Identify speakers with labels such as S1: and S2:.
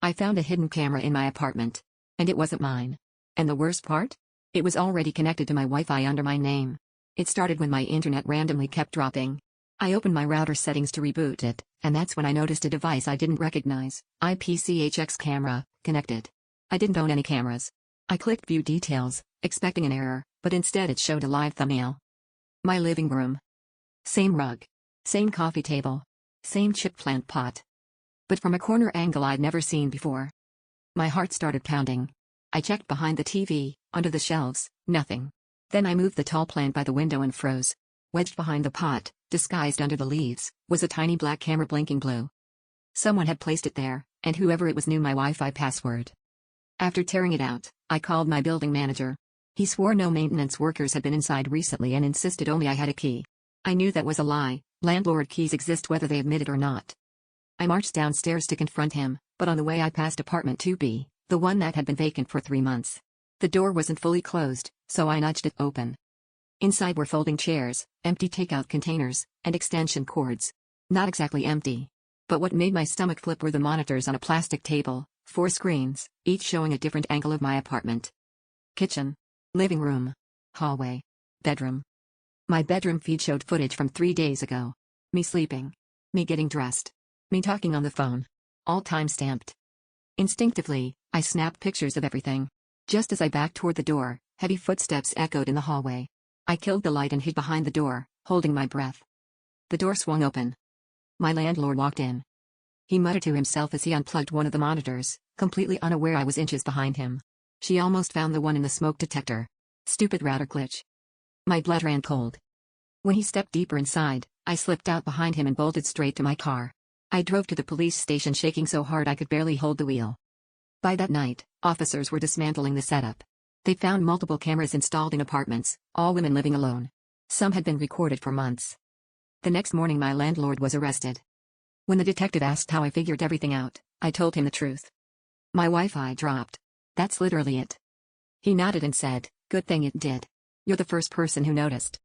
S1: I found a hidden camera in my apartment. And it wasn't mine. And the worst part? It was already connected to my Wi-Fi under my name. It started when my internet randomly kept dropping. I opened my router settings to reboot it, and that's when I noticed a device I didn't recognize. IPCHX camera, connected. I didn't own any cameras. I clicked view details, expecting an error, but instead it showed a live thumbnail. My living room. Same rug. Same coffee table. Same chip plant pot. But from a corner angle I'd never seen before. My heart started pounding. I checked behind the TV, under the shelves, nothing. Then I moved the tall plant by the window and froze. Wedged behind the pot, disguised under the leaves, was a tiny black camera blinking blue. Someone had placed it there, and whoever it was knew my Wi-Fi password. After tearing it out, I called my building manager. He swore no maintenance workers had been inside recently and insisted only I had a key. I knew that was a lie. Landlord keys exist whether they admit it or not. I marched downstairs to confront him, but on the way I passed apartment 2B, the one that had been vacant for 3 months. The door wasn't fully closed, so I nudged it open. Inside were folding chairs, empty takeout containers, and extension cords. Not exactly empty. But what made my stomach flip were the monitors on a plastic table, 4 screens, each showing a different angle of my apartment. Kitchen. Living room. Hallway. Bedroom. My bedroom feed showed footage from 3 days ago. Me sleeping. Me getting dressed. Me talking on the phone. All time-stamped. Instinctively, I snapped pictures of everything. Just as I backed toward the door, heavy footsteps echoed in the hallway. I killed the light and hid behind the door, holding my breath. The door swung open. My landlord walked in. He muttered to himself as he unplugged one of the monitors, completely unaware I was inches behind him. She almost found the one in the smoke detector. Stupid router glitch. My blood ran cold. When he stepped deeper inside, I slipped out behind him and bolted straight to my car. I drove to the police station shaking so hard I could barely hold the wheel. By that night, officers were dismantling the setup. They found multiple cameras installed in apartments, all women living alone. Some had been recorded for months. The next morning my landlord was arrested. When the detective asked how I figured everything out, I told him the truth. My Wi-Fi dropped. That's literally it. He nodded and said, "Good thing it did. You're the first person who noticed."